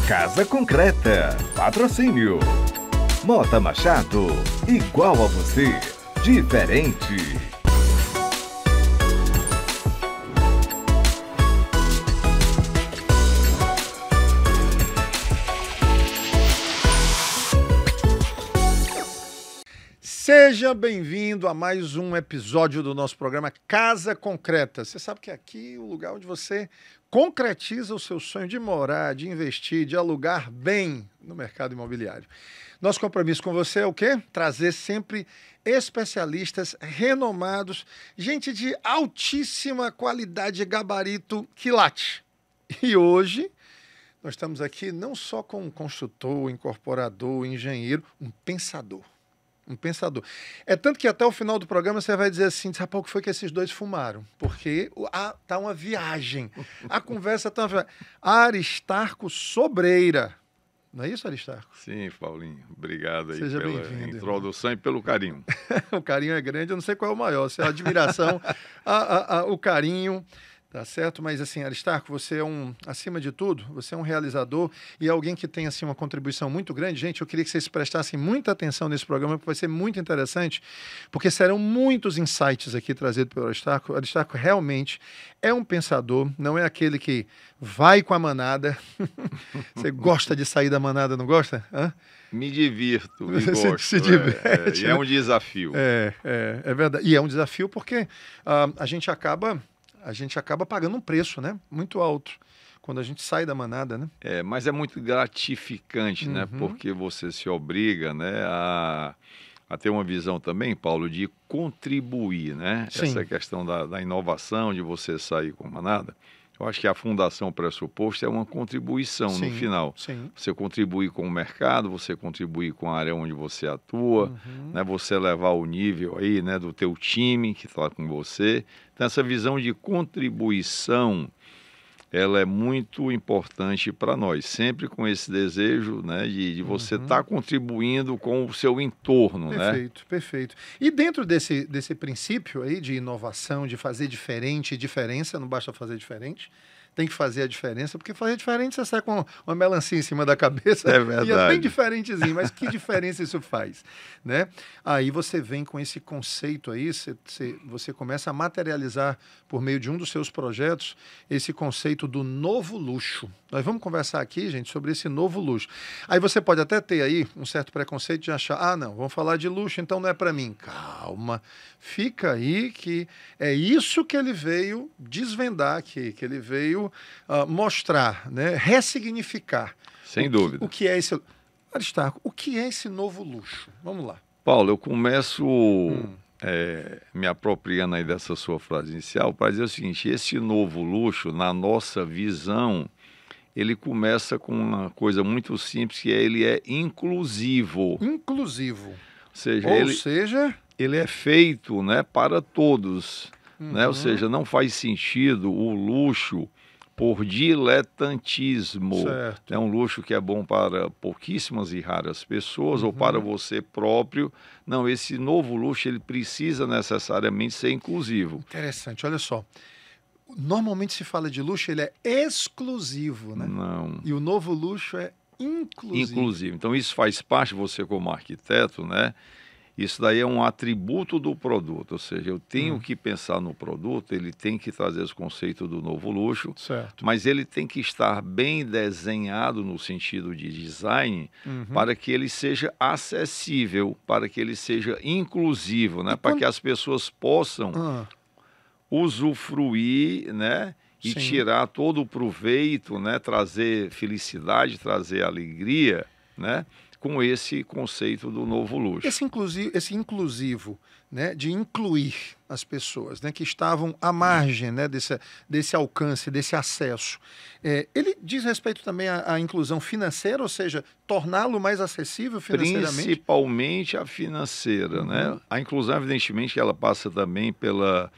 Casa Concreta. Patrocínio. Mota Machado. Igual a você. Diferente. Seja bem-vindo a mais um episódio do nosso programa Casa Concreta. Você sabe que aqui é o lugar onde você concretiza o seu sonho de morar, de investir, de alugar bem no mercado imobiliário. Nosso compromisso com você é o quê? Trazer sempre especialistas renomados, gente de altíssima qualidade e gabarito quilate. E hoje nós estamos aqui não só com um construtor, um engenheiro, um pensador. Um pensador. É tanto que até o final do programa você vai dizer assim, rapaz, o que foi que esses dois fumaram? Porque tá uma viagem. A conversa tá uma viagem. Aristarco Sobreira. Não é isso, Aristarco? Sim, Paulinho. Obrigado aí Seja pela bem-vindo, introdução e pelo carinho. O carinho é grande, eu não sei qual é o maior. Se é a admiração, o carinho... Tá certo? Mas assim, Aristarco, você é acima de tudo, você é um realizador e alguém que tem assim uma contribuição muito grande. Gente, eu queria que vocês prestassem muita atenção nesse programa, porque vai ser muito interessante, porque serão muitos insights aqui trazidos pelo Aristarco. O Aristarco realmente é um pensador, não é aquele que vai com a manada. Você gosta de sair da manada, não gosta? Hã? Me divirto, me Você gosto. se diverte, e é um desafio. É verdade. E é um desafio porque a gente acaba pagando um preço, né? Muito alto quando a gente sai da manada, né? Mas é muito gratificante, né? Porque você se obriga, né, a ter uma visão também, Paulo, de contribuir, né? Sim. Essa questão da inovação, de você sair com a manada. Eu acho que a fundação pressuposto é uma contribuição no final. Sim. Você contribuir com o mercado, você contribuir com a área onde você atua, né? Você levar o nível aí, né, do teu time que está com você. Então, essa visão de contribuição, ela é muito importante para nós, sempre com esse desejo, né, de você estar contribuindo com o seu entorno. Perfeito. E dentro desse princípio aí de inovação, de fazer diferente e diferença, não basta fazer diferente, tem que fazer a diferença, porque fazer diferente você sai com uma melancia em cima da cabeça. É verdade. E é bem diferentezinho, mas que diferença isso faz, né? Aí você vem com esse conceito aí, você começa a materializar por meio de um dos seus projetos esse conceito do novo luxo. Nós vamos conversar aqui, gente, sobre esse novo luxo. Aí você pode até ter aí um certo preconceito de achar, não, vamos falar de luxo, então não é para mim. Calma, fica aí que é isso que ele veio desvendar aqui, que ele veio mostrar, né? Ressignificar. Sem dúvida. O que é esse... Aristarco, o que é esse novo luxo? Vamos lá. Paulo, eu começo me apropriando aí dessa sua frase inicial para dizer o seguinte, esse novo luxo, na nossa visão, ele começa com uma coisa muito simples, que ele é inclusivo. Inclusivo. Ou seja, ele é feito, né, para todos. Né? Ou seja, não faz sentido o luxo por diletantismo. Certo. É um luxo que é bom para pouquíssimas e raras pessoas ou para você próprio. Não, esse novo luxo ele precisa necessariamente ser inclusivo. Interessante, olha só. Normalmente se fala de luxo, ele é exclusivo, né? Não. E o novo luxo é inclusivo. Então isso faz parte de você como arquiteto, né? Isso daí é um atributo do produto, ou seja, eu tenho que pensar no produto, ele tem que trazer esse conceito do novo luxo, certo, mas ele tem que estar bem desenhado no sentido de design para que ele seja acessível, para que ele seja inclusivo, né? Para que as pessoas possam usufruir, né? E Sim. tirar todo o proveito, né? Trazer felicidade, trazer alegria, né? Com esse conceito do novo luxo. Esse inclusivo, né, de incluir as pessoas, né, que estavam à margem, né, desse alcance, desse acesso. Ele diz respeito também à inclusão financeira, ou seja, torná-lo mais acessível financeiramente? Principalmente a financeira. Né? A inclusão, evidentemente, que ela passa também pela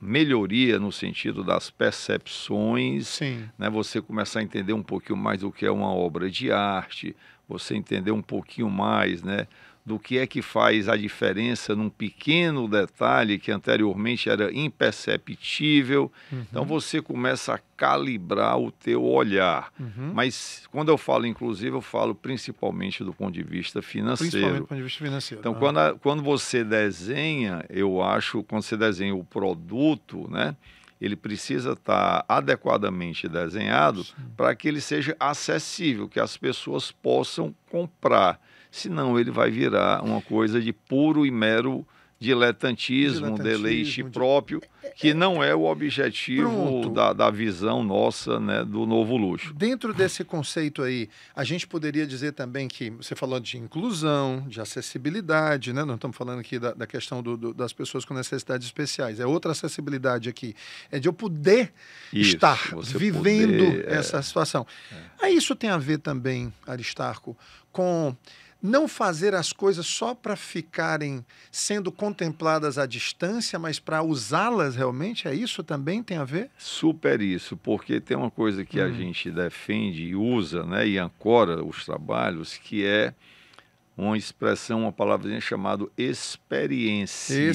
melhoria no sentido das percepções. Sim. Né? Você começar a entender um pouquinho mais do que é uma obra de arte, você entender um pouquinho mais, né, do que é que faz a diferença num pequeno detalhe que anteriormente era imperceptível. Então você começa a calibrar o teu olhar. Mas quando eu falo inclusive, eu falo principalmente do ponto de vista financeiro. Principalmente do ponto de vista financeiro. Então quando você desenha, eu acho, quando você desenha o produto, né, ele precisa estar adequadamente desenhado para que ele seja acessível, que as pessoas possam comprar. Senão ele vai virar uma coisa de puro e mero diletantismo, deleite próprio, que não é o objetivo da visão nossa, né, do novo luxo. Dentro desse conceito aí, a gente poderia dizer também que, você falou de inclusão, de acessibilidade, né? Não estamos falando aqui da questão das pessoas com necessidades especiais, é outra acessibilidade aqui, é de eu poder estar vivendo essa situação. Aí isso tem a ver também, Aristarco, com não fazer as coisas só para ficarem sendo contempladas à distância, mas para usá-las realmente? É isso também tem a ver? Super isso, porque tem uma coisa que a gente defende e usa, né, e ancora os trabalhos, que é uma expressão, uma palavrinha chamada experiência.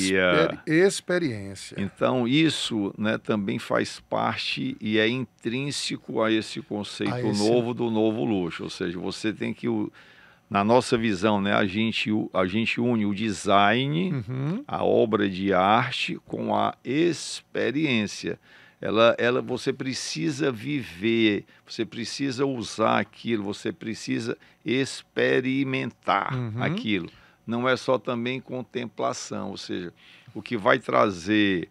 Experiência. Então, isso, né, também faz parte e é intrínseco a esse conceito novo do novo luxo. Ou seja, você tem que... Na nossa visão, né, a gente une o design, a obra de arte, com a experiência. Você precisa viver, você precisa usar aquilo, você precisa experimentar aquilo. Não é só também contemplação, ou seja, o que vai trazer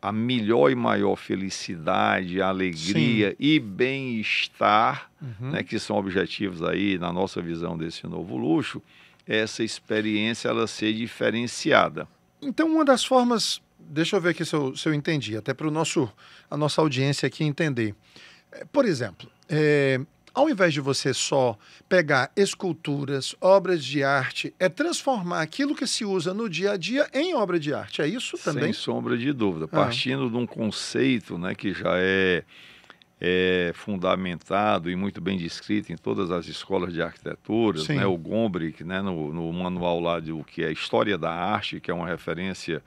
a melhor e maior felicidade, alegria e bem-estar, né, que são objetivos aí na nossa visão desse novo luxo, essa experiência ela ser diferenciada. Então, uma das formas, deixa eu ver aqui se eu entendi, até para a nossa audiência aqui entender. Por exemplo, ao invés de você só pegar esculturas, obras de arte, é transformar aquilo que se usa no dia a dia em obra de arte. É isso também? Sem sombra de dúvida. Partindo de um conceito, né, que já é fundamentado e muito bem descrito em todas as escolas de arquitetura, né, o Gombrich, né, no manual lá do que é História da Arte, que é uma referência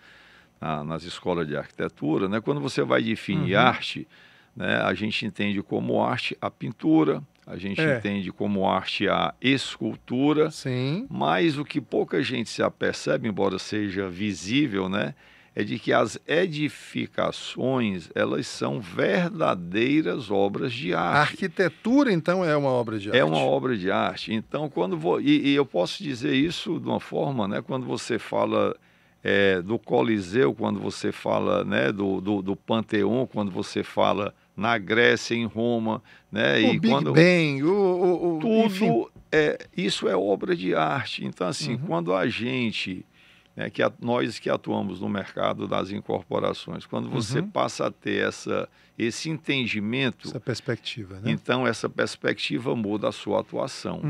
nas escolas de arquitetura, né, quando você vai definir arte, né, a gente entende como arte a pintura, a gente entende como arte a escultura, mas o que pouca gente se apercebe, embora seja visível, né, é de que as edificações, elas são verdadeiras obras de arte. A arquitetura, então, é uma obra de arte? É uma obra de arte. Então, e eu posso dizer isso de uma forma, né, quando você fala do Coliseu, quando você fala, né, do Panteão, quando você fala na Grécia, em Roma, né? O Big Ben, tudo, enfim. Isso é obra de arte. Então, assim, quando a gente, né, nós que atuamos no mercado das incorporações, quando você passa a ter esse entendimento... Essa perspectiva, né? Então, essa perspectiva muda a sua atuação.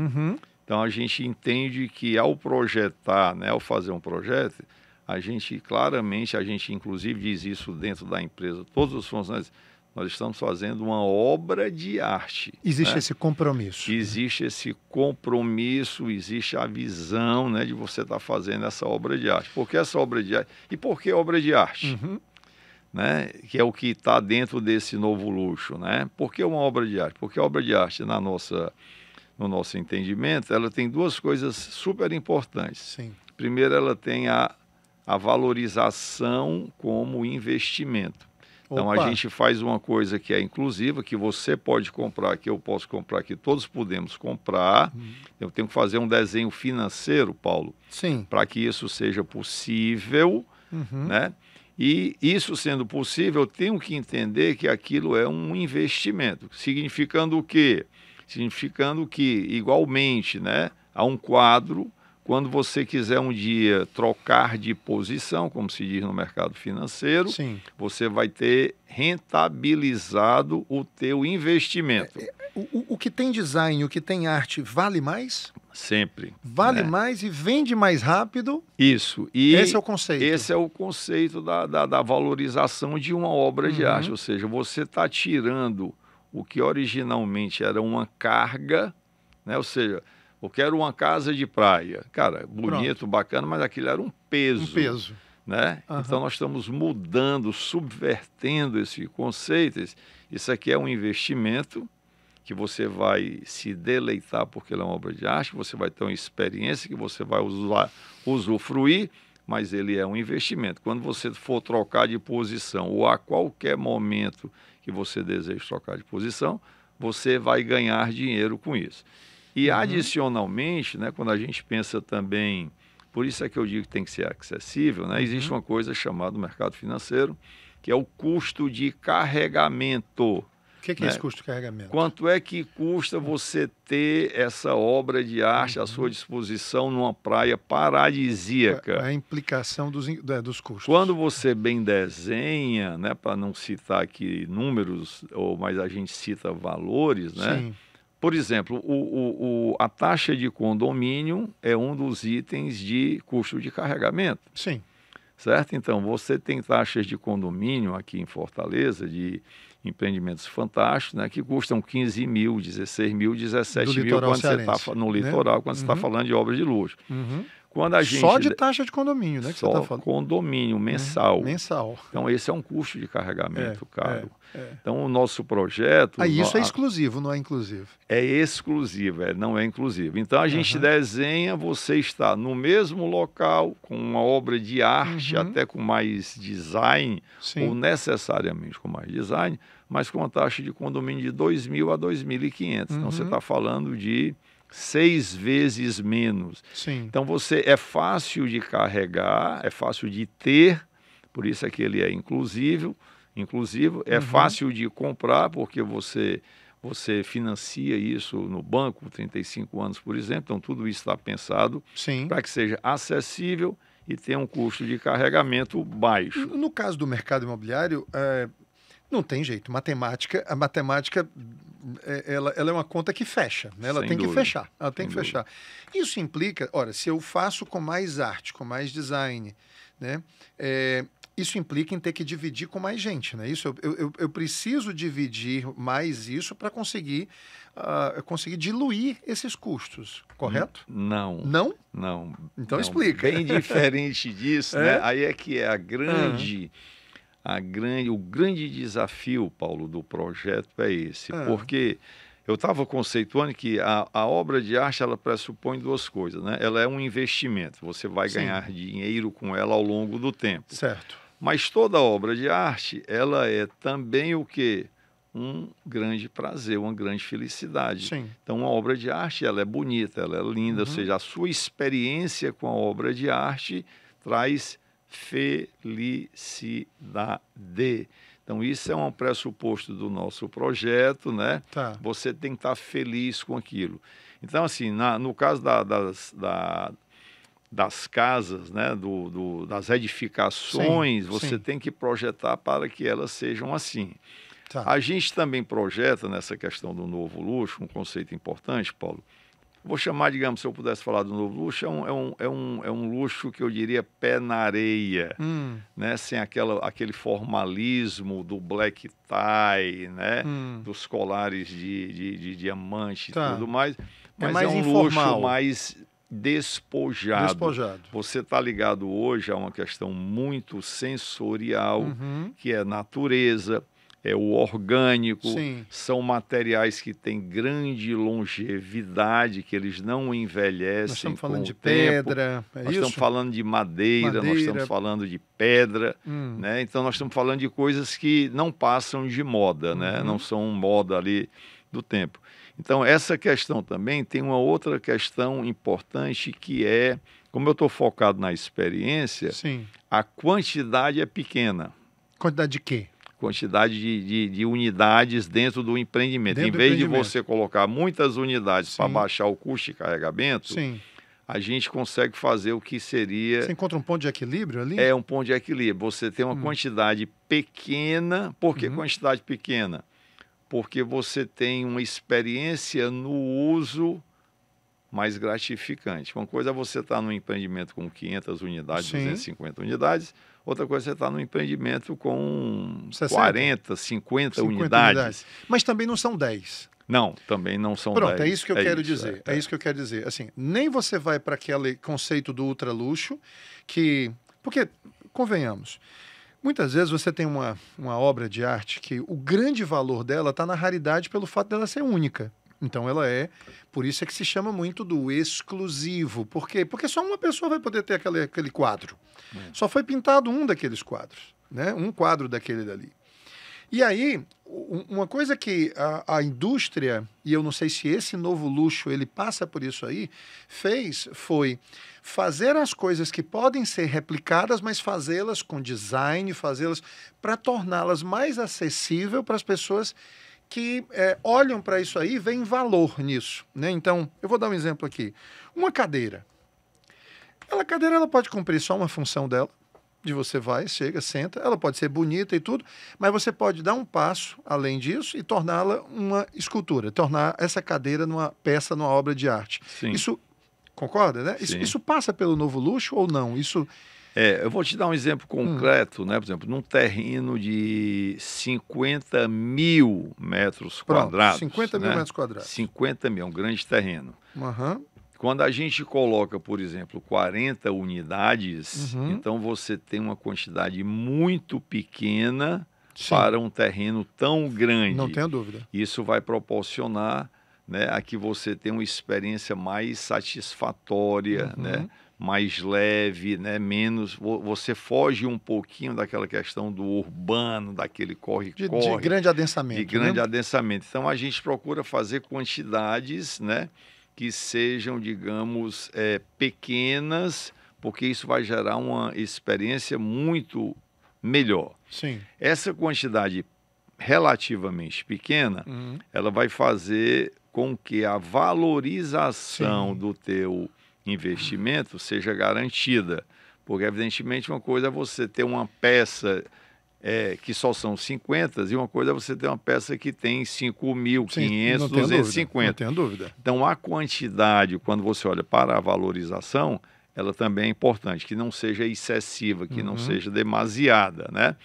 Então, a gente entende que ao projetar, né, ao fazer um projeto, a gente inclusive diz isso dentro da empresa, todos os funcionários, nós estamos fazendo uma obra de arte. Existe, né? esse compromisso. Existe esse compromisso, existe a visão, né, de você estar fazendo essa obra de arte. Por que essa obra de arte? E por que obra de arte? Né? Que é o que está dentro desse novo luxo. Né? Por que uma obra de arte? Porque a obra de arte, no nosso entendimento, ela tem duas coisas super importantes. Primeiro, ela tem a valorização como investimento. Então, a gente faz uma coisa que é inclusiva, que você pode comprar, que eu posso comprar, que todos podemos comprar. Eu tenho que fazer um desenho financeiro, Paulo, para que isso seja possível, né? E isso sendo possível, eu tenho que entender que aquilo é um investimento. Significando o quê? Significando que, igualmente, né, a um quadro, quando você quiser um dia trocar de posição, como se diz no mercado financeiro, você vai ter rentabilizado o teu investimento. O que tem design, o que tem arte, vale mais? Sempre. Vale mais e vende mais rápido? Isso. E esse é o conceito? Esse é o conceito da valorização de uma obra de arte. Ou seja, você está tirando o que originalmente era uma carga, né? Ou seja, Eu quero uma casa de praia. Cara, bonito, Pronto. bacana, mas aquilo era um peso. Um peso. Né? Aham. Então nós estamos mudando, subvertendo esse conceito. Isso aqui é um investimento que você vai se deleitar porque ela é uma obra de arte, você vai ter uma experiência que você vai usufruir, mas ele é um investimento. Quando você for trocar de posição ou a qualquer momento que você deseja trocar de posição, você vai ganhar dinheiro com isso. E adicionalmente, né, quando a gente pensa também, por isso é que eu digo que tem que ser acessível, né? Existe uma coisa chamada mercado financeiro, que é o custo de carregamento. O que é né? esse custo de carregamento? Quanto é que custa você ter essa obra de arte à sua disposição numa praia paradisíaca? A implicação dos custos. Quando você bem desenha, né, para não citar aqui números, mas a gente cita valores, né? Sim. Por exemplo, a taxa de condomínio é um dos itens de custo de carregamento. Sim. Certo? Então, você tem taxas de condomínio aqui em Fortaleza, de empreendimentos fantásticos, né, que custam 15 mil, 16 mil, 17 mil quando você está no litoral, quando você está falando de obras de luxo. Quando a gente, só de taxa de condomínio, né? Que só você está falando. condomínio mensal. Mensal. Então, esse é um custo de carregamento caro. Então, o nosso projeto... Isso é exclusivo, não é inclusivo. É exclusivo, não é inclusivo. Então, a gente desenha, você está no mesmo local, com uma obra de arte, até com mais design, ou necessariamente com mais design, mas com uma taxa de condomínio de 2.000 a 2.500. Então, você está falando de 6 vezes menos. Sim. Então, é fácil de carregar, é fácil de ter, por isso é que ele é inclusivo, é fácil de comprar, porque você financia isso no banco, 35 anos, por exemplo, então tudo isso está pensado para que seja acessível e tenha um custo de carregamento baixo. No caso do mercado imobiliário, não tem jeito. A matemática ela é uma conta que fecha, né? Ela tem que fechar. Ela tem que fechar. Isso implica, se eu faço com mais arte, com mais design, né? Isso implica em ter que dividir com mais gente, né? Eu preciso dividir mais isso para conseguir diluir esses custos, correto? Não. Não? Não. Então não. explica. Bem diferente disso, né? Aí é que é o grande desafio, Paulo, do projeto é esse, porque eu estava conceituando que a obra de arte, ela pressupõe duas coisas, né? Ela é um investimento, você vai ganhar dinheiro com ela ao longo do tempo. Certo. Mas toda obra de arte, ela é também o quê? Um grande prazer, uma grande felicidade. Sim. Então, uma obra de arte, ela é bonita, ela é linda, ou seja, a sua experiência com a obra de arte traz felicidade. Então, isso é um pressuposto do nosso projeto, né? Tá. Você tem que estar feliz com aquilo. Então, assim, no caso das casas, né? Das edificações, você tem que projetar para que elas sejam assim. Tá. A gente também projeta nessa questão do novo luxo, um conceito importante, Paulo. Vou chamar, digamos, se eu pudesse falar do novo luxo, é um luxo que eu diria pé na areia, né? Sem aquele formalismo do black tie, né? Dos colares de diamante e tudo mais. Mas mais um informal. luxo mais despojado. Você está ligado hoje a uma questão muito sensorial, que é natureza, é o orgânico, são materiais que têm grande longevidade, que eles não envelhecem. Nós estamos falando de pedra, nós estamos falando de madeira, nós estamos falando de pedra, né? Então nós estamos falando de coisas que não passam de moda, né? Não são moda ali do tempo. Então essa questão também tem uma outra questão importante que é, como eu estou focado na experiência, a quantidade é pequena. Quantidade de quê? Quantidade de unidades dentro do empreendimento. Em vez de você colocar muitas unidades para baixar o custo de carregamento, a gente consegue fazer o que seria... Você encontra um ponto de equilíbrio ali? É um ponto de equilíbrio. Você tem uma quantidade pequena. Por que quantidade pequena? Porque você tem uma experiência no uso mais gratificante. Uma coisa é você estar num empreendimento com 500 unidades, Sim. 250 unidades, outra coisa é você estar num empreendimento com 60. 40, 50 unidades. Mas também não são 10. Não, também não são Pronto, 10. é isso que eu quero dizer. É isso que eu quero dizer. Assim, nem você vai para aquele conceito do ultra luxo, porque, convenhamos, muitas vezes você tem uma obra de arte que o grande valor dela está na raridade pelo fato dela ser única. Então por isso é que se chama muito do exclusivo. Por quê? Porque só uma pessoa vai poder ter aquele quadro. Só foi pintado um daqueles quadros, né? Um quadro daquele dali. E aí, uma coisa que a indústria, e eu não sei se esse novo luxo ele passa por isso aí, foi fazer as coisas que podem ser replicadas, mas fazê-las com design, fazê-las para torná-las mais acessível para as pessoas que olham para isso aí e veem valor nisso, né? Então, eu vou dar um exemplo aqui. Uma cadeira. A cadeira ela pode cumprir só uma função dela, de você vai, chega, senta, ela pode ser bonita e tudo, mas você pode dar um passo além disso e torná-la uma escultura, tornar essa cadeira numa peça, numa obra de arte. Sim. Isso, concorda, né? Isso passa pelo novo luxo ou não? Isso... Eu vou te dar um exemplo concreto, né? Por exemplo, num terreno de 50 mil metros quadrados. 50 mil metros quadrados. 50 mil, um grande terreno. Uhum. Quando a gente coloca, por exemplo, 40 unidades, então você tem uma quantidade muito pequena para um terreno tão grande. Não tenha dúvida. Isso vai proporcionar, né, a que você tenha uma experiência mais satisfatória, né? Mais leve, né? Menos, você foge um pouquinho daquela questão do urbano, daquele corre-corre. De grande adensamento. De grande adensamento. Então, a gente procura fazer quantidades, né, que sejam, digamos, pequenas, porque isso vai gerar uma experiência muito melhor. Sim. Essa quantidade relativamente pequena, ela vai fazer com que a valorização do teu investimento seja garantida, porque evidentemente uma coisa é você ter uma peça que só são 50 e uma coisa é você ter uma peça que tem 5.500, 250. Não tenho dúvida. Então a quantidade, quando você olha para a valorização, ela também é importante, que não seja excessiva, que não seja demasiada, né?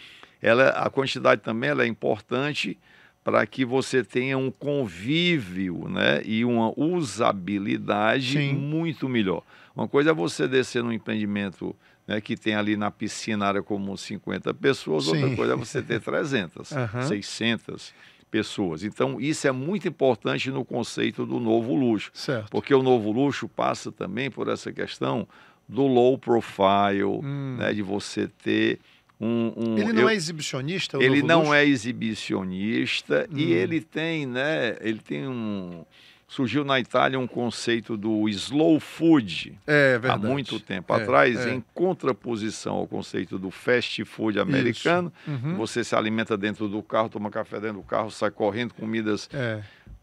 A quantidade também ela é importante para que você tenha um convívio, né, e uma usabilidade muito melhor. Uma coisa é você descer num empreendimento, né, que tem ali na piscina área comum 50 pessoas, outra coisa é você ter 300, 600 pessoas. Então, isso é muito importante no conceito do novo luxo. Certo. Porque o novo luxo passa também por essa questão do low profile, né, de você ter ele não é exibicionista? Ele não é exibicionista e ele tem, né? Surgiu na Itália um conceito do slow food há muito tempo atrás, em contraposição ao conceito do fast food americano. Você se alimenta dentro do carro, toma café dentro do carro, sai correndo, comidas.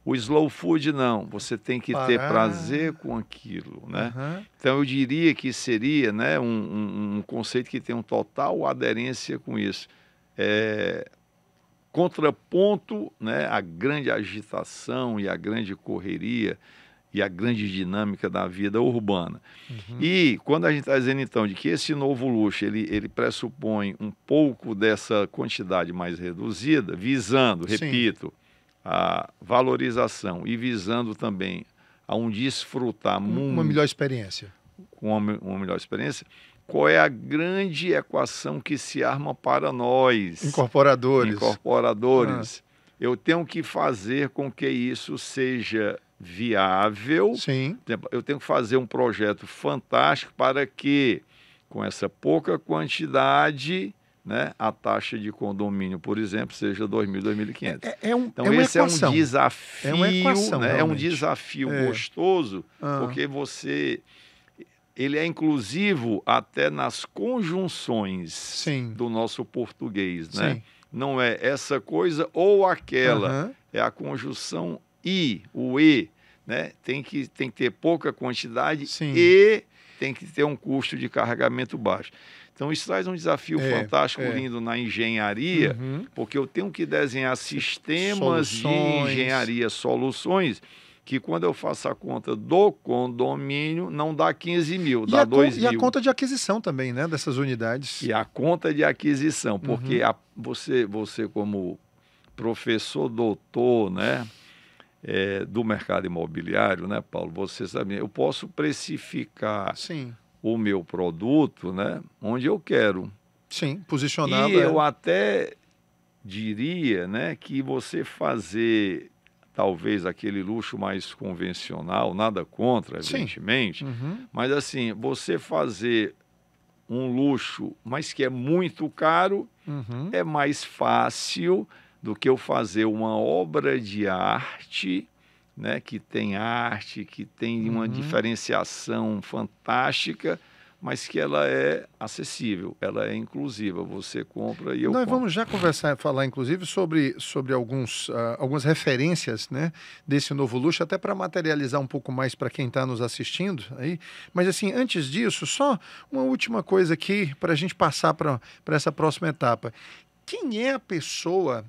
O slow food não, você tem que ter prazer com aquilo, né? Então eu diria que seria, né, um conceito que tem um total aderência com isso. Contraponto, né, à grande agitação e à grande correria e à grande dinâmica da vida urbana. E quando a gente está dizendo então de que esse novo luxo ele pressupõe um pouco dessa quantidade mais reduzida, visando, repito, a valorização e visando também a um desfrutar uma melhor experiência. Uma melhor experiência, qual é a grande equação que se arma para nós? Incorporadores. Eu tenho que fazer com que isso seja viável. Sim. Por exemplo, eu tenho que fazer um projeto fantástico para que, com essa pouca quantidade, né, a taxa de condomínio, por exemplo, seja 2.000, 2.500. Então, esse equação. É um desafio, uma equação, né? É um desafio gostoso, porque ele é inclusivo até nas conjunções do nosso português, né? Não é essa coisa ou aquela, é a conjunção e, o e, né? Tem que ter pouca quantidade e tem que ter um custo de carregamento baixo. Então, isso traz um desafio fantástico, lindo na engenharia, porque eu tenho que desenhar sistemas de engenharia, soluções, que quando eu faço a conta do condomínio, não dá 15 mil, dá 2 E a mil. conta de aquisição também, né, dessas unidades. E a conta de aquisição, porque você como professor doutor, né, do mercado imobiliário, né, Paulo, você sabe, eu posso precificar Sim, o meu produto, né, onde eu quero. sim, E posicionado. eu até diria, né, que você fazer talvez aquele luxo mais convencional, nada contra, Sim. evidentemente, Uhum. mas assim, você fazer um luxo, mas que é muito caro, Uhum. é mais fácil do que eu fazer uma obra de arte, né, que tem arte, que tem uma diferenciação fantástica, mas que ela é acessível, ela é inclusiva. Você compra e eu Nós compro. vamos já falar, inclusive, sobre algumas referências, né, desse novo luxo, até para materializar um pouco mais para quem está nos assistindo aí. Mas, assim, antes disso, só uma última coisa aqui para a gente passar para essa próxima etapa. Quem é a pessoa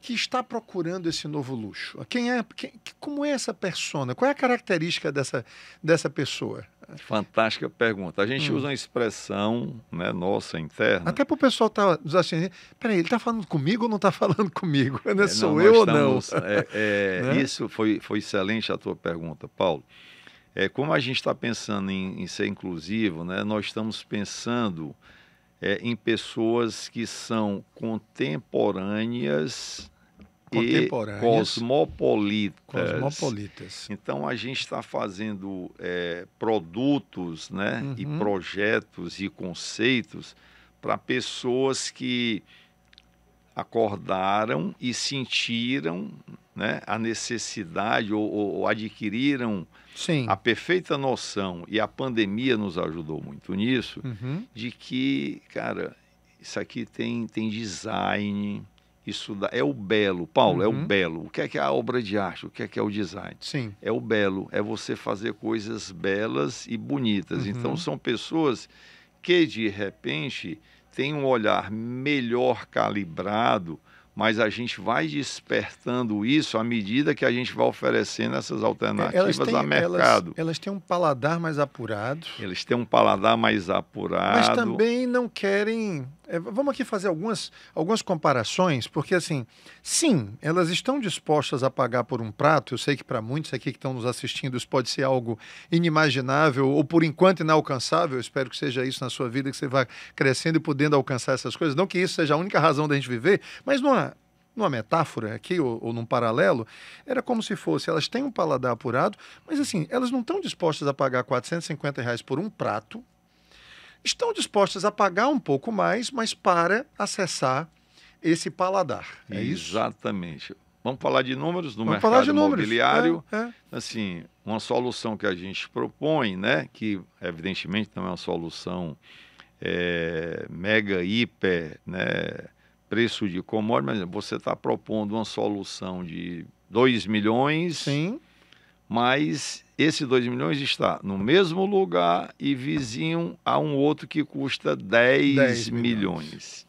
que está procurando esse novo luxo? Como é essa persona? Qual é a característica dessa pessoa? Fantástica pergunta. A gente usa uma expressão, né, nossa interna. Até para o pessoal estar nos assistindo. Peraí, ele está falando comigo ou não está falando comigo? Né? Sou Não, eu ou nós não? Né? Isso foi excelente a tua pergunta, Paulo. Como a gente está pensando em ser inclusivo, né, nós estamos pensando em pessoas que são contemporâneas e cosmopolitas. Então, a gente está fazendo produtos, né, e projetos e conceitos para pessoas que acordaram e sentiram, né, a necessidade ou adquiriram Sim. a perfeita noção, e a pandemia nos ajudou muito nisso, de que, cara, isso aqui tem design. Isso é o belo, Paulo, é o belo. O que é a obra de arte? O que é o design? Sim. É o belo, é você fazer coisas belas e bonitas. Então, são pessoas que, de repente, têm um olhar melhor calibrado, mas a gente vai despertando isso à medida que a gente vai oferecendo essas alternativas a mercado. Elas têm um paladar mais apurado. Eles têm um paladar mais apurado. Mas também não querem... vamos aqui fazer algumas comparações, porque assim, sim, elas estão dispostas a pagar por um prato. Eu sei que para muitos aqui que estão nos assistindo isso pode ser algo inimaginável ou por enquanto inalcançável. Eu espero que seja isso na sua vida, que você vá crescendo e podendo alcançar essas coisas. Não que isso seja a única razão da gente viver, mas numa metáfora aqui ou num paralelo, era como se fosse, elas têm um paladar apurado, mas assim, elas não estão dispostas a pagar R$ 450 por um prato. Estão dispostas a pagar um pouco mais, mas para acessar esse paladar. É isso? Exatamente. Vamos falar de números no Vamos falar mercado de números. imobiliário. Assim, uma solução que a gente propõe, né, que evidentemente não é uma solução mega, hiper, né, preço de commodity, mas você está propondo uma solução de 2 milhões. Sim. Mas esse 2 milhões está no mesmo lugar e vizinho a um outro que custa 10 milhões.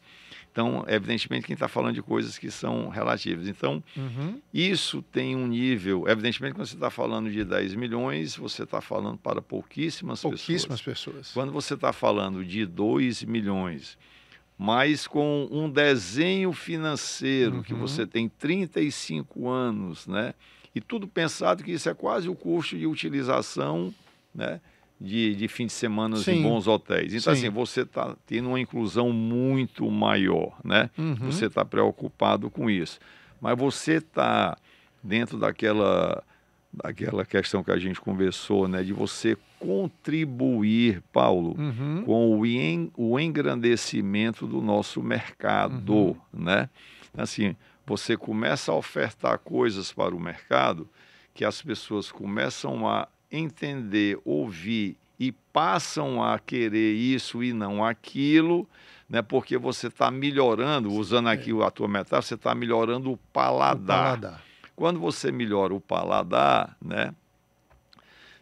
Então, evidentemente, quem está falando de coisas que são relativas. Então, isso tem um nível... Evidentemente, quando você está falando de 10 milhões, você está falando para pouquíssimas pessoas. Quando você está falando de 2 milhões, mas com um desenho financeiro, que você tem 35 anos, né? E tudo pensado que isso é quase o custo de utilização, né, de fim de semana em bons hotéis. Então, assim, você está tendo uma inclusão muito maior, né? Você está preocupado com isso. Mas você está dentro daquela questão que a gente conversou, né, de você contribuir, Paulo, com o engrandecimento do nosso mercado, né? Assim, você começa a ofertar coisas para o mercado que as pessoas começam a entender, ouvir e passam a querer isso e não aquilo, né? Porque você está melhorando, usando aqui a tua metáfora, você está melhorando o paladar. Quando você melhora o paladar, né?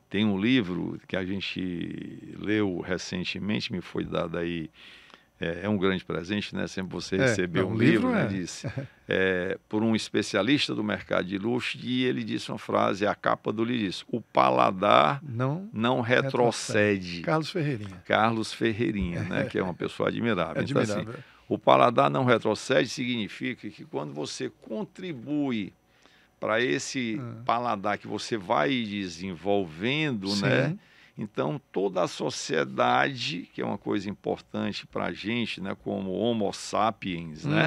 Tem um livro que a gente leu recentemente, me foi dado aí é um grande presente, né? Sempre você receber um livro, livro, né? Disse, por um especialista do mercado de luxo, e ele disse uma frase, a capa do livro diz, o paladar não retrocede. Carlos Ferreirinha. Carlos Ferreirinha, né? Que é uma pessoa admirável. Admirável. Então, assim, o paladar não retrocede significa que quando você contribui para esse paladar que você vai desenvolvendo, Sim. né? Então, toda a sociedade, que é uma coisa importante para a gente, né, como Homo sapiens, né?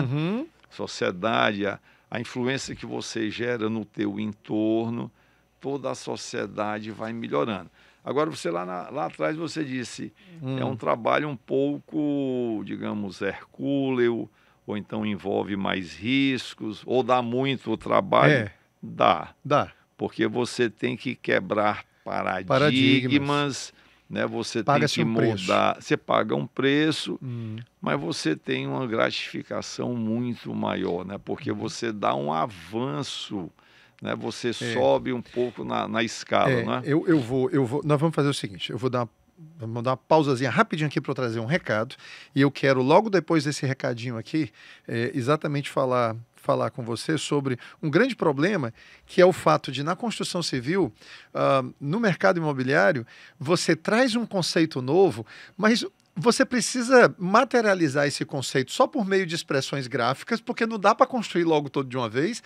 Sociedade, a influência que você gera no teu entorno, toda a sociedade vai melhorando. Agora, você lá atrás, você disse, é um trabalho um pouco, digamos, hercúleo, ou então envolve mais riscos, ou dá muito trabalho? Dá. Porque você tem que quebrar paradigmas, né? Você tem que mudar, você paga um preço, mas você tem uma gratificação muito maior, né? Porque você dá um avanço, né? Você sobe um pouco na escala, né? Eu vou, nós vamos fazer o seguinte, vamos dar uma pausazinha rapidinho aqui para eu trazer um recado, e eu quero logo depois desse recadinho aqui, exatamente falar com você sobre um grande problema, que é o fato de, na construção civil, no mercado imobiliário, você traz um conceito novo, mas você precisa materializar esse conceito só por meio de expressões gráficas, porque não dá para construir logo todo de uma vez.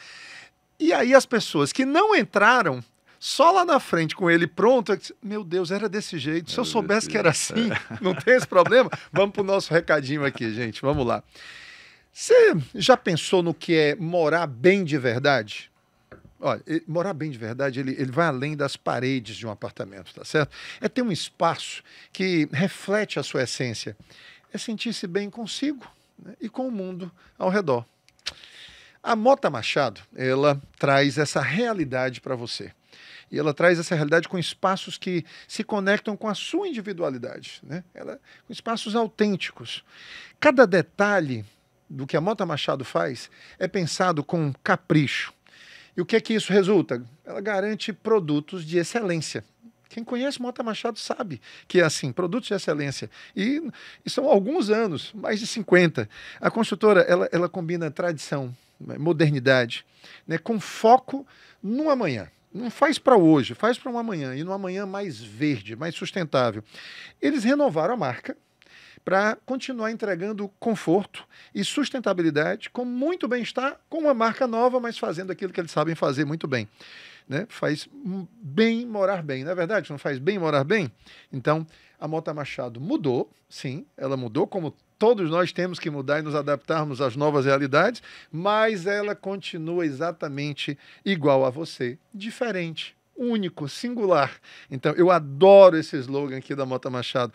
E aí as pessoas que não entraram, só lá na frente com ele pronto, meu Deus, era desse jeito. Se eu soubesse que era assim, não tem esse problema. Vamos para o nosso recadinho aqui, gente. Vamos lá. Você já pensou no que é morar bem de verdade? Olha, morar bem de verdade, ele vai além das paredes de um apartamento, tá certo? É ter um espaço que reflete a sua essência. É sentir-se bem consigo, né, e com o mundo ao redor. A Mota Machado, ela traz essa realidade para você. E ela traz essa realidade com espaços que se conectam com a sua individualidade, né? Com espaços autênticos. Cada detalhe do que a Mota Machado faz é pensado com capricho. E o que é que isso resulta? Ela garante produtos de excelência. Quem conhece Mota Machado sabe que é assim, produtos de excelência. E são alguns anos, mais de 50. A construtora, ela combina tradição, modernidade, né, com foco no amanhã. Não faz para hoje, faz para um amanhã, e no amanhã mais verde, mais sustentável. Eles renovaram a marca para continuar entregando conforto e sustentabilidade com muito bem-estar, com uma marca nova, mas fazendo aquilo que eles sabem fazer muito bem, né? Faz bem morar bem, não é verdade? Não faz bem morar bem? Então, a Mota Machado mudou, sim, ela mudou, como todos nós temos que mudar e nos adaptarmos às novas realidades, mas ela continua exatamente igual a você, diferente, único, singular. Então, eu adoro esse slogan aqui da Mota Machado.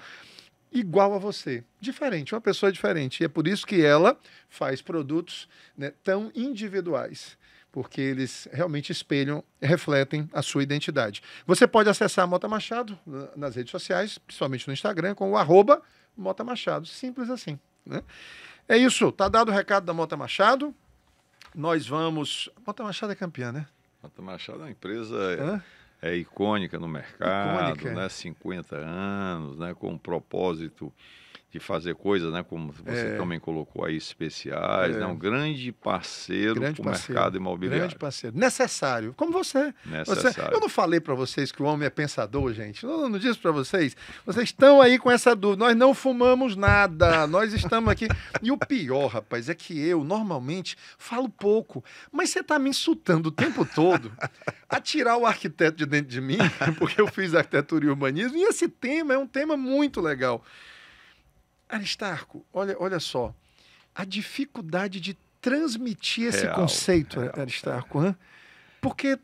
Igual a você, diferente, uma pessoa diferente. E é por isso que ela faz produtos, né, tão individuais, porque eles realmente espelham, refletem a sua identidade. Você pode acessar a Mota Machado nas redes sociais, principalmente no Instagram, com o @Mota Machado, simples assim, né? É isso, tá dado o recado da Mota Machado. Nós vamos... Mota Machado é campeã, né? Mota Machado é uma empresa... É icônica no mercado, Icônica. Né? 50 anos, né? Com o propósito de fazer coisas, né? Como você também colocou aí, especiais, né? Um grande parceiro para o mercado imobiliário. Grande parceiro. Necessário, como você. Necessário. Eu não falei para vocês que o homem é pensador, gente. Não disse para vocês. Vocês estão aí com essa dúvida. Nós não fumamos nada. Nós estamos aqui. E o pior, rapaz, é que eu, normalmente, falo pouco. Mas você está me insultando o tempo todo a tirar o arquiteto de dentro de mim, porque eu fiz arquitetura e urbanismo. E esse tema é um tema muito legal. Aristarco, olha só, a dificuldade de transmitir esse conceito, Aristarco, hein? Porque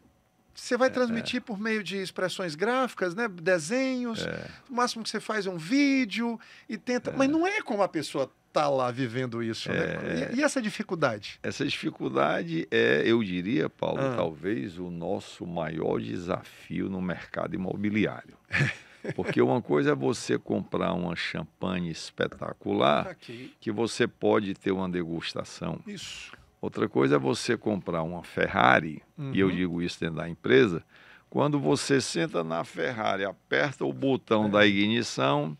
você vai transmitir por meio de expressões gráficas, né, desenhos, o máximo que você faz é um vídeo e tenta, mas não é como a pessoa está lá vivendo isso, né? E essa dificuldade? Essa dificuldade é, eu diria, Paulo, talvez o nosso maior desafio no mercado imobiliário. Porque uma coisa é você comprar uma champanhe espetacular, que você pode ter uma degustação. Isso. Outra coisa é você comprar uma Ferrari, e eu digo isso dentro da empresa, quando você senta na Ferrari, aperta o botão da ignição,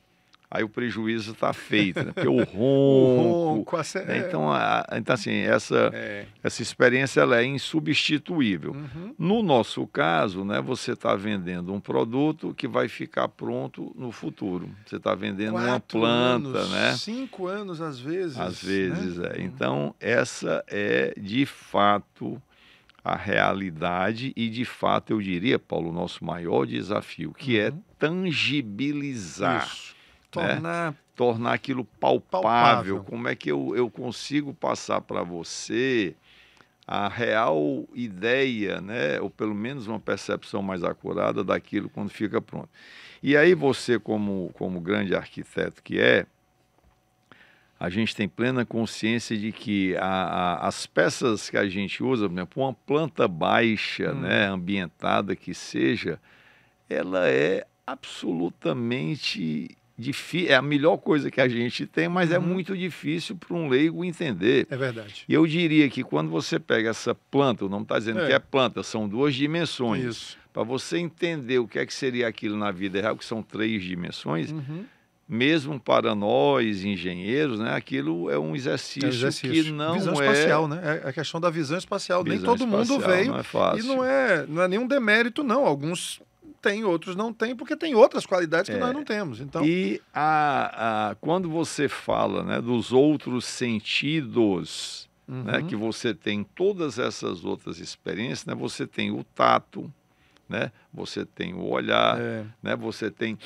aí o prejuízo está feito, né? Porque o O ronco... ronco, né? Então, assim, essa experiência ela é insubstituível. No nosso caso, né, você está vendendo um produto que vai ficar pronto no futuro. Você está vendendo uma 4 planta, anos, né? 5 anos às vezes. Às vezes, né? Então, essa é, de fato, a realidade e, de fato, eu diria, Paulo, o nosso maior desafio, que é tangibilizar, Isso. né? Tornar aquilo palpável. Como é que eu consigo passar para você a real ideia, né? Ou pelo menos uma percepção mais acurada daquilo quando fica pronto. E aí você, como grande arquiteto que é, a gente tem plena consciência de que as peças que a gente usa, por exemplo, uma planta baixa, né, ambientada que seja, ela é absolutamente difícil, é a melhor coisa que a gente tem, mas é muito difícil para um leigo entender. É verdade. E eu diria que quando você pega essa planta, o nome está dizendo que é planta, são 2 dimensões. Isso. Para você entender o que é que seria aquilo na vida real, que são 3 dimensões, mesmo para nós, engenheiros, né, aquilo é um exercício, que não visão é... espacial, né? É a questão da visão espacial. Nem Visão todo mundo espacial, veio. não é fácil. E não é nenhum demérito, não. Alguns têm, outros não têm, porque tem outras qualidades que nós não temos. Então... E quando você fala, né, dos outros sentidos, né, que você tem todas essas outras experiências, né, você tem o tato, né, você tem o olhar, né, você tem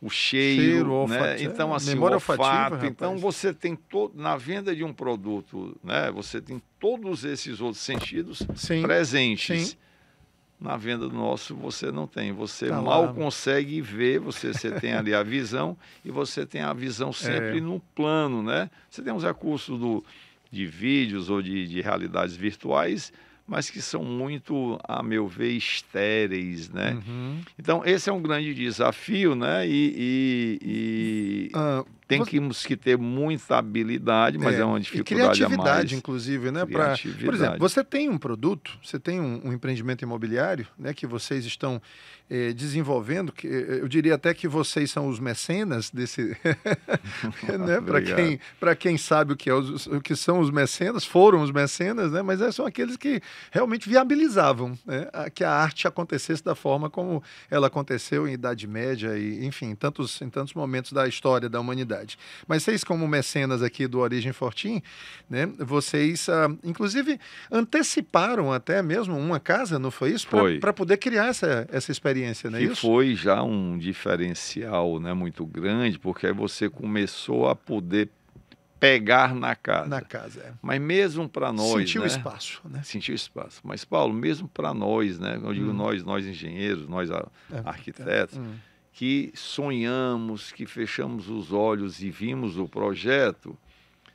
o cheiro, né? Então, assim, o olfato. Então, você tem na venda de um produto, né? Você tem todos esses outros sentidos presentes. Sim. Na venda do nosso, você não tem. Você mal consegue ver, você tem ali a visão, e você tem a visão sempre no plano, né? Você tem os recursos de vídeos ou de realidades virtuais, mas que são muito, a meu ver, estéreis, né? Então, esse é um grande desafio, né? Temos que ter muita habilidade, mas é uma dificuldade a mais. Criatividade, inclusive, né? Por exemplo, você tem um produto, você tem um empreendimento imobiliário, né? Que vocês estão desenvolvendo, que eu diria até que vocês são os mecenas desse... né? Para quem sabe o que são os mecenas, foram os mecenas, né? Mas são aqueles que realmente viabilizavam, né? Que a arte acontecesse da forma como ela aconteceu em Idade Média e, enfim, em tantos momentos da história da humanidade. Mas vocês, como mecenas aqui do Origem Fortim, né? Vocês, inclusive, anteciparam até mesmo uma casa, não foi isso? Para poder criar essa experiência, não é isso? Foi já um diferencial, né, muito grande, porque aí você começou a poder pegar na casa. Na casa, Mas mesmo para nós... Sentir o espaço, né? Sentir o espaço. Mas, Paulo, mesmo para nós, né? Eu digo nós engenheiros, nós arquitetos, que sonhamos, que fechamos os olhos e vimos o projeto,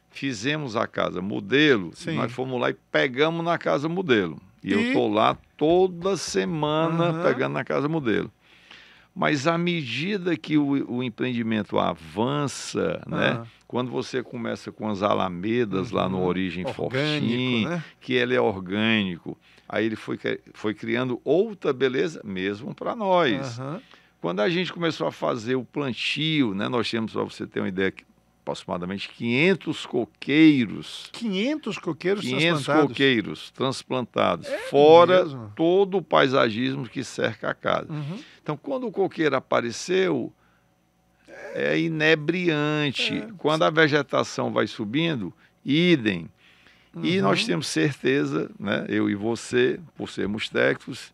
fizemos a casa modelo, nós fomos lá e pegamos na casa modelo. E eu estou lá toda semana pegando na casa modelo. Mas à medida que o empreendimento avança, né? Quando você começa com as alamedas lá no Origem Fortim, né? Que ele é orgânico, aí ele foi criando outra beleza mesmo para nós. Quando a gente começou a fazer o plantio, né? Nós temos, para você ter uma ideia, aproximadamente 500 coqueiros. 500 coqueiros 500 transplantados? Coqueiros transplantados, fora mesmo? todo o paisagismo que cerca a casa. Então, quando o coqueiro apareceu, é inebriante. Quando a vegetação vai subindo, idem. E nós temos certeza, né, eu e você, por sermos técnicos,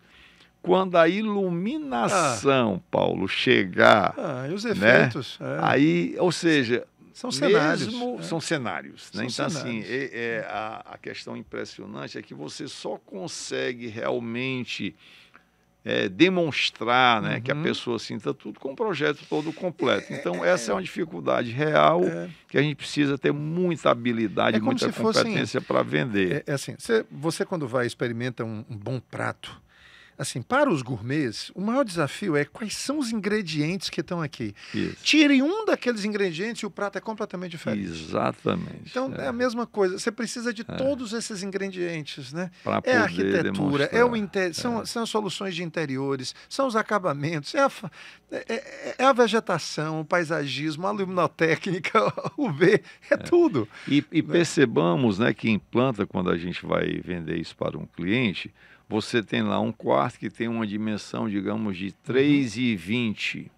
quando a iluminação, Paulo, chegar... e os efeitos. Né, aí, ou seja... São cenários. São cenários. Né? São então, cenários. Assim, a questão impressionante é que você só consegue realmente demonstrar, né, que a pessoa sinta tudo com o projeto todo completo. Então, essa é uma dificuldade real que a gente precisa ter muita habilidade, muita competência para vender. Assim, você quando vai experimenta um bom prato, assim, para os gourmets, o maior desafio é quais são os ingredientes que estão aqui. Isso. Tire um daqueles ingredientes e o prato é completamente diferente. Exatamente. Então, é a mesma coisa. Você precisa de todos esses ingredientes, né? Pra É a poder arquitetura, demonstrar. são as soluções de interiores, são os acabamentos, é a vegetação, o paisagismo, a luminotécnica, o UV, é tudo. E percebamos, né, que em planta, quando a gente vai vender isso para um cliente, você tem lá um quarto que tem uma dimensão, digamos, de 3,20. O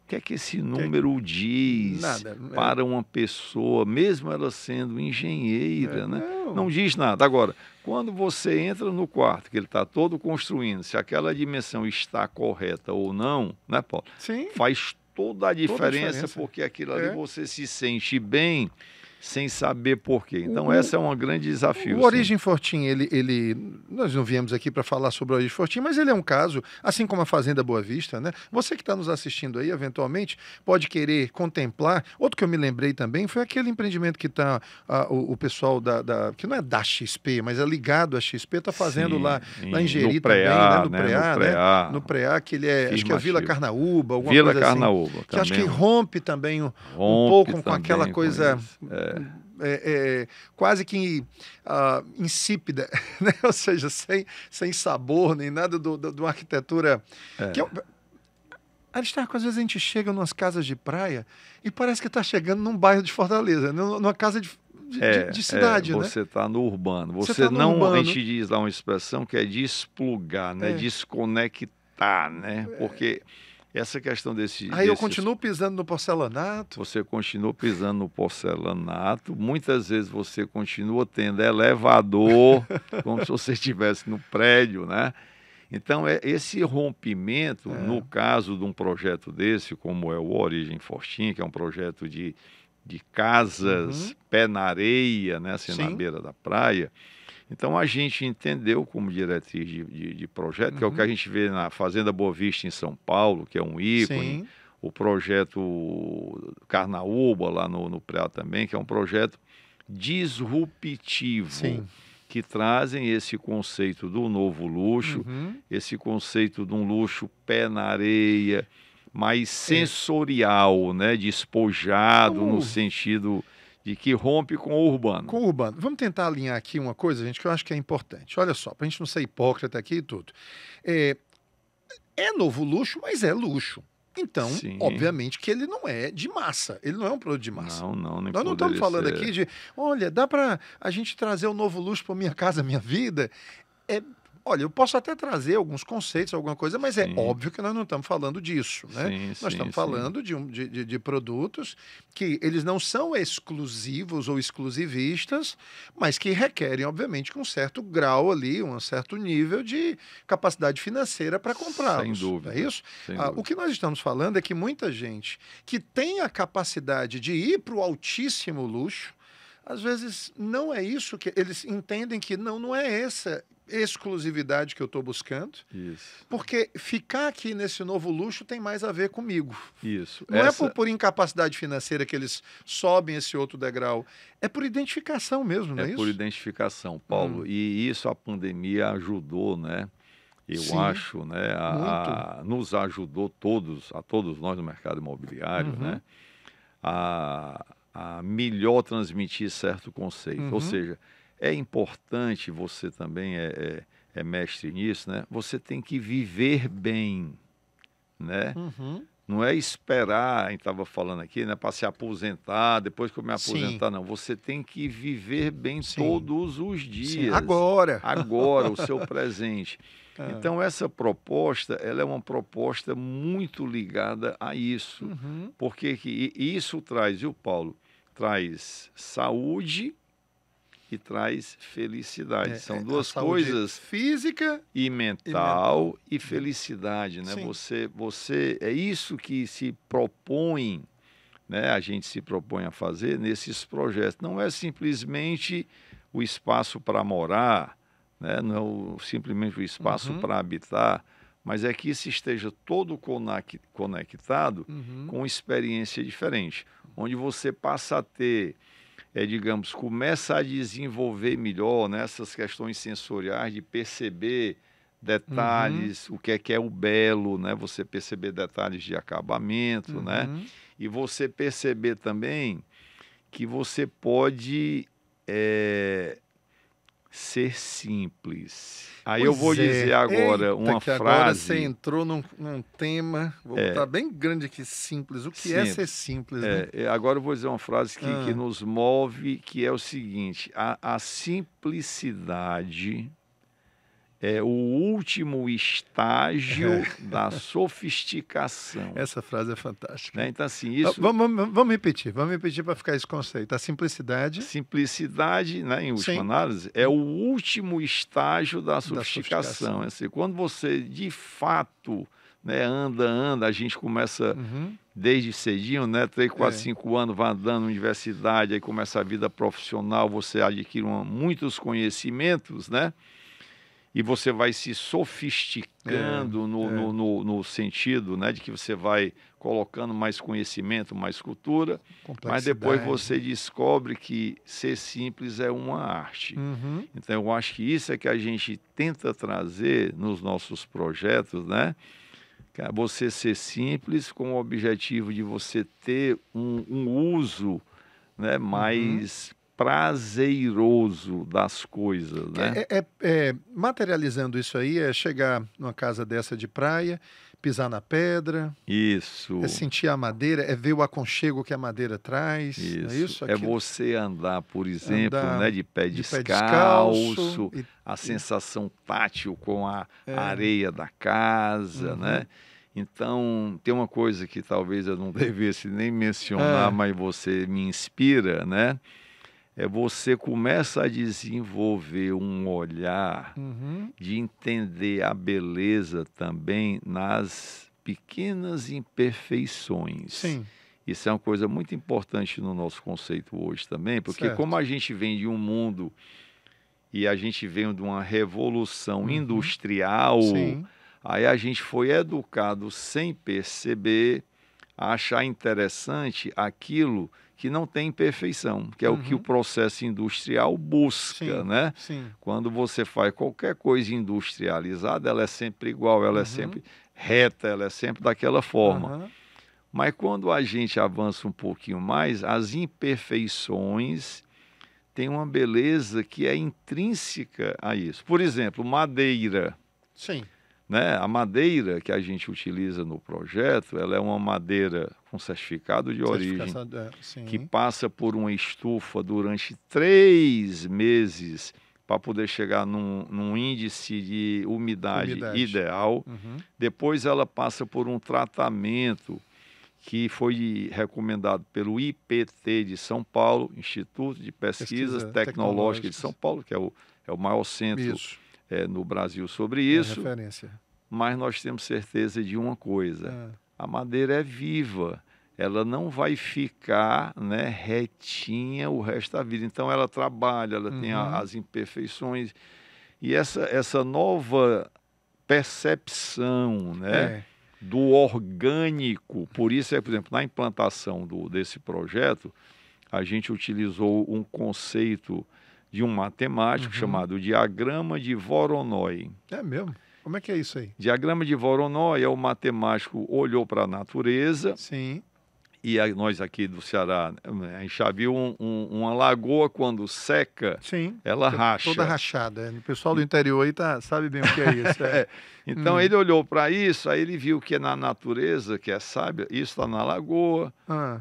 que é que esse número diz Nada. para uma pessoa, mesmo ela sendo engenheira, né? Não. Não diz nada. Agora, quando você entra no quarto, que ele está todo construindo, se aquela dimensão está correta ou não, né, Paulo? Sim. Faz toda a diferença, porque aquilo ali É. você se sente bem sem saber por quê. Então, esse é um grande desafio. O Origem Fortim, nós não viemos aqui para falar sobre o Origem Fortim, mas ele é um caso, assim como a Fazenda Boa Vista, né? Você que está nos assistindo aí, eventualmente, pode querer contemplar. Outro que eu me lembrei também foi aquele empreendimento que está o pessoal que não é da XP, mas é ligado à XP, está fazendo lá em Jeri também, né? No Preá, que ele é, acho que é Vila Carnaúba, alguma Vila coisa Carnaúba, assim. Que acho que rompe também um pouco com aquela coisa quase que insípida, né? Ou seja, sem sabor, nem nada de uma arquitetura. Aristarco, às vezes a gente chega em umas casas de praia e parece que está chegando num bairro de Fortaleza, numa casa de cidade, né? Você está no urbano. Você tá no urbano. A gente diz lá uma expressão que é desplugar, né? Desconectar, né? Porque essa questão Aí eu continuo pisando no porcelanato. Você continua pisando no porcelanato. Muitas vezes você continua tendo elevador, como se você estivesse no prédio, né? Então, esse rompimento, no caso de um projeto desse, como é o Origem Fortim, que é um projeto de casas, pé na areia, né? Assim, na beira da praia. Então, a gente entendeu como diretriz de projeto, que é o que a gente vê na Fazenda Boa Vista, em São Paulo, que é um ícone. Sim. O projeto Carnaúba, lá no Preá também, que é um projeto disruptivo. Sim. Que trazem esse conceito do novo luxo, esse conceito de um luxo pé na areia, mais sensorial, né? Despojado, no sentido de que rompe com o urbano. Com o urbano. Vamos tentar alinhar aqui uma coisa, gente, que eu acho que é importante. Olha só, para a gente não ser hipócrita aqui e tudo. É novo luxo, mas é luxo. Então, obviamente que ele não é de massa, ele não é um produto de massa. Não, nem Nós não estamos falando aqui de, olha, dá para a gente trazer o novo luxo para minha casa, minha vida. Olha, eu posso até trazer alguns conceitos, alguma coisa, mas é óbvio que nós não estamos falando disso, né? Nós estamos falando de produtos que eles não são exclusivos ou exclusivistas, mas que requerem, obviamente, um certo grau ali, um certo nível de capacidade financeira para comprá-los. Sem dúvida. É isso? O que nós estamos falando é que muita gente que tem a capacidade de ir para o altíssimo luxo, às vezes não é isso que eles entendem que não é essa exclusividade que eu estou buscando. Isso. Porque ficar aqui nesse novo luxo tem mais a ver comigo. Isso. Não é por incapacidade financeira que eles sobem esse outro degrau. É por identificação mesmo, não é isso? É por identificação, Paulo. E isso a pandemia ajudou, né? Eu acho, né? Nos ajudou a todos nós no mercado imobiliário, né? A melhor transmitir certo conceito. Ou seja, é importante, você também é mestre nisso, né? Você tem que viver bem, né? Não é esperar, a gente estava falando aqui, né? Para se aposentar, depois que eu me aposentar, não. Você tem que viver bem todos os dias. Agora, o seu presente. Então, essa proposta, ela é uma proposta muito ligada a isso. Porque isso traz, viu, Paulo? Traz saúde e traz felicidade. São duas coisas, física e mental e felicidade, né? Você é isso que se propõe, né? A gente se propõe a fazer nesses projetos. Não é simplesmente o espaço para morar, né? Não é simplesmente o espaço para habitar, mas é que isso esteja todo conectado com uma experiência diferente, onde você passa a ter, digamos, começa a desenvolver melhor nessas questões sensoriais de perceber, detalhes, o que é o belo, né? Você perceber detalhes de acabamento, né? E você perceber também que você pode ser simples. Aí eu vou dizer agora uma frase. Agora você entrou num tema, vou botar bem grande aqui, simples. O que é ser simples, né? Agora eu vou dizer uma frase que nos move, que é o seguinte: a simplicidade é o último estágio da sofisticação. Essa frase é fantástica. Né? Então, assim, isso... Vamos repetir para ficar esse conceito. A simplicidade... Simplicidade, né, em última análise, é o último estágio da sofisticação. Assim, quando você, de fato, né, anda, a gente começa desde cedinho, né, 3, 4, 5 anos, vai andando na universidade, aí começa a vida profissional, você adquire muitos conhecimentos, né? E você vai se sofisticando no sentido, né, de que você vai colocando mais conhecimento, mais cultura, mas depois você descobre que ser simples é uma arte. Então, eu acho que isso é que a gente tenta trazer nos nossos projetos, né? Você ser simples com o objetivo de você ter um uso, né, mais prazeroso das coisas, né? Materializando isso aí, é chegar numa casa dessa de praia, pisar na pedra. Isso. É sentir a madeira, é ver o aconchego que a madeira traz. Isso. É isso? É você andar, por exemplo, né, de pé descalço, a sensação tátil com a areia da casa, né? Então, tem uma coisa que talvez eu não devesse nem mencionar, mas você me inspira, né? Você começa a desenvolver um olhar de entender a beleza também nas pequenas imperfeições. Sim. Isso é uma coisa muito importante no nosso conceito hoje também, porque como a gente vem de um mundo e a gente vem de uma revolução industrial, aí a gente foi educado sem perceber a achar interessante aquilo que não tem imperfeição, que é o que o processo industrial busca, né? Quando você faz qualquer coisa industrializada, ela é sempre igual, ela é sempre reta, ela é sempre daquela forma. Mas quando a gente avança um pouquinho mais, as imperfeições têm uma beleza que é intrínseca a isso. Por exemplo, madeira. Sim. Né? A madeira que a gente utiliza no projeto, ela é uma madeira com certificado de origem, que passa por uma estufa durante 3 meses para poder chegar num índice de umidade ideal. Depois ela passa por um tratamento que foi recomendado pelo IPT de São Paulo, Instituto de Pesquisas Tecnológicas de São Paulo, que é o maior centro no Brasil sobre isso. Referência. Mas nós temos certeza de uma coisa: a madeira é viva, ela não vai ficar, né, retinha o resto da vida. Então ela trabalha, ela tem as imperfeições. E essa nova percepção, né, do orgânico, por isso por exemplo, na implantação desse projeto, a gente utilizou um conceito de um matemático chamado diagrama de Voronoi. É mesmo? Como é que é isso aí? Diagrama de Voronoi o matemático olhou para a natureza. Sim. E nós aqui do Ceará, a gente já viu uma lagoa quando seca, ela racha. Toda rachada. O pessoal do interior aí sabe bem o que é isso. Então ele olhou para isso, aí ele viu que na natureza, que é sábia, isso está na lagoa,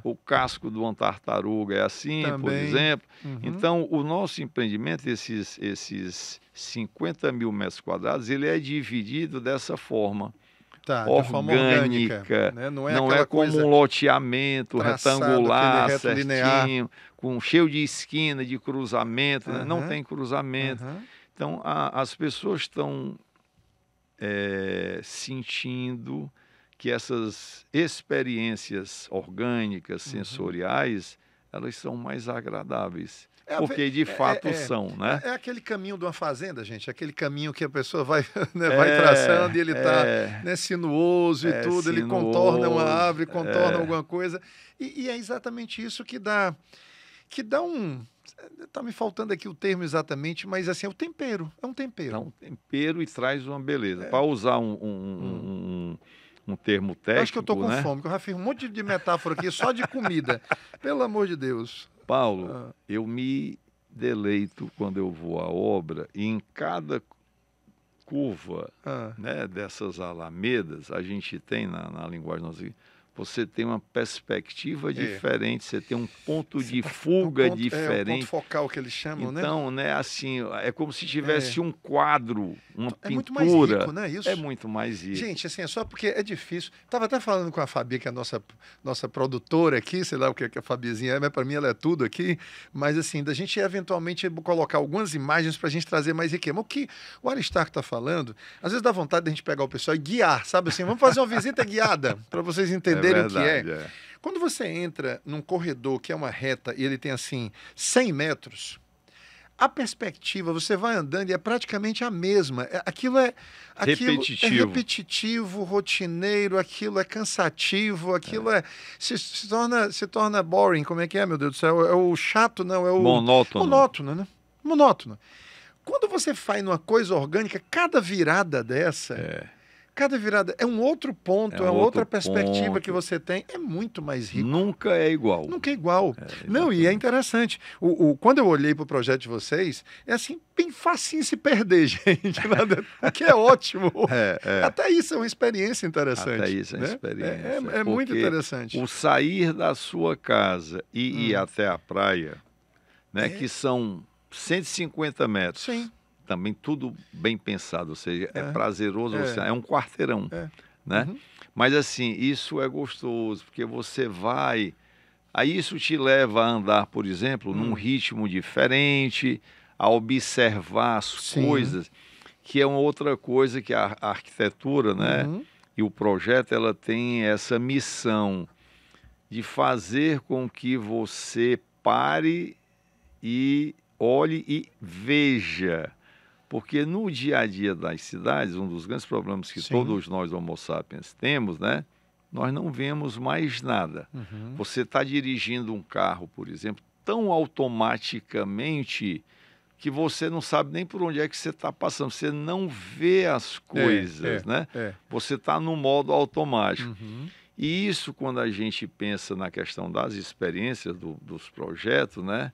o casco de uma tartaruga é assim, por exemplo. Então o nosso empreendimento, esses 50 mil metros quadrados, ele é dividido dessa forma. Orgânica, né? Não é como um loteamento retangular, certinho, cheio de esquina, de cruzamento, né? Não tem cruzamento. Então as pessoas estão sentindo que essas experiências orgânicas, sensoriais, elas são mais agradáveis. Porque de fato são, né? É aquele caminho de uma fazenda, gente. Aquele caminho que a pessoa vai, né, vai traçando e ele está, né, sinuoso e tudo. Ele contorna uma árvore, contorna alguma coisa. E é exatamente isso que dá um... Tá me faltando aqui o termo exatamente, mas assim, é o tempero, é um tempero. Dá um tempero e traz uma beleza. Para usar um termo técnico, Eu acho que eu tô com né? fome, que eu já fiz um monte de metáfora aqui só de comida. Pelo amor de Deus. Paulo, eu me deleito quando eu vou à obra e em cada curva, né, dessas alamedas, a gente tem na linguagem nossa, você tem uma perspectiva diferente, você tem um ponto de fuga diferente. É o ponto focal que eles chamam, né? Então, né, assim, é como se tivesse um quadro, uma pintura. É muito mais rico, né, isso? É muito mais rico. Gente, assim, é só porque é difícil. Estava até falando com a Fabi, que é a nossa produtora aqui, sei lá o que a Fabizinha é, mas para mim ela é tudo aqui. Mas, assim, da gente eventualmente colocar algumas imagens para a gente trazer mais riqueza. Mas o que o Aristarco está falando, às vezes dá vontade de a gente pegar o pessoal e guiar, sabe assim? Vamos fazer uma visita guiada para vocês entenderem o que é. Quando você entra num corredor que é uma reta e ele tem, assim, 100 metros... A perspectiva, você vai andando e é praticamente a mesma. Aquilo é repetitivo, rotineiro, aquilo é cansativo, aquilo se torna boring. Como é que é, meu Deus do céu? É o chato, não, é o... Monótono, né? Monótono. Quando você faz uma coisa orgânica, cada virada dessa... Cada virada é um outro ponto, é outra perspectiva que você tem, é muito mais rico. Nunca é igual. Nunca é igual. Não, e é interessante. Quando eu olhei para o projeto de vocês, é assim, bem facinho se perder, gente. O que é ótimo. Até isso é uma experiência interessante. Até isso é uma experiência. É muito interessante. O sair da sua casa e ir até a praia, né, que são 150 metros. Sim. Também tudo bem pensado, ou seja, é prazeroso, é um quarteirão, né? Mas assim, isso é gostoso, porque você vai, aí isso te leva a andar, por exemplo, num ritmo diferente, a observar as coisas, que é uma outra coisa que a arquitetura, né? E o projeto, ela tem essa missão de fazer com que você pare e olhe e veja. Porque no dia a dia das cidades, um dos grandes problemas que todos nós Homo sapiens temos, né? Nós não vemos mais nada. Você está dirigindo um carro, por exemplo, tão automaticamente que você não sabe nem por onde é que você está passando. Você não vê as coisas, né? Você está no modo automático. E isso, quando a gente pensa na questão das experiências dos projetos, né?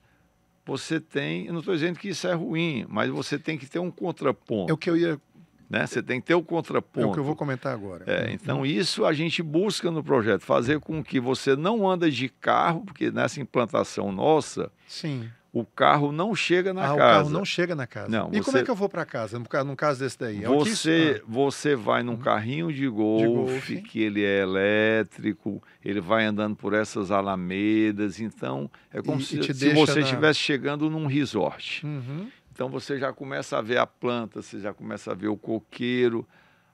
Você tem, eu não estou dizendo que isso é ruim, mas você tem que ter um contraponto. É o que eu ia... Né? Você tem que ter o contraponto. É o que eu vou comentar agora. Então, isso a gente busca no projeto, fazer com que você não anda de carro, porque nessa implantação nossa, o carro não chega na casa. O carro não chega na casa. Não, e como é que eu vou para casa, no caso desse daí? Você vai num carrinho de golfe, que ele é elétrico, ele vai andando por essas alamedas, então é como se você estivesse chegando num resort. Então você já começa a ver a planta, você já começa a ver o coqueiro,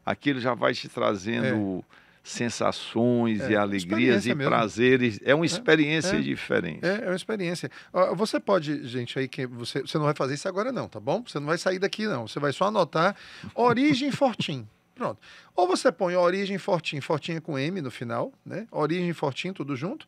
aquilo já vai te trazendo sensações e alegrias e prazeres. É uma experiência diferente. É uma experiência. Você pode, gente, aí que você não vai fazer isso agora não, tá bom? Você não vai sair daqui não. Você vai só anotar Origem Fortim. Pronto. Ou você põe Origem Fortim, Fortim é com M no final, né? Origem Fortim, tudo junto.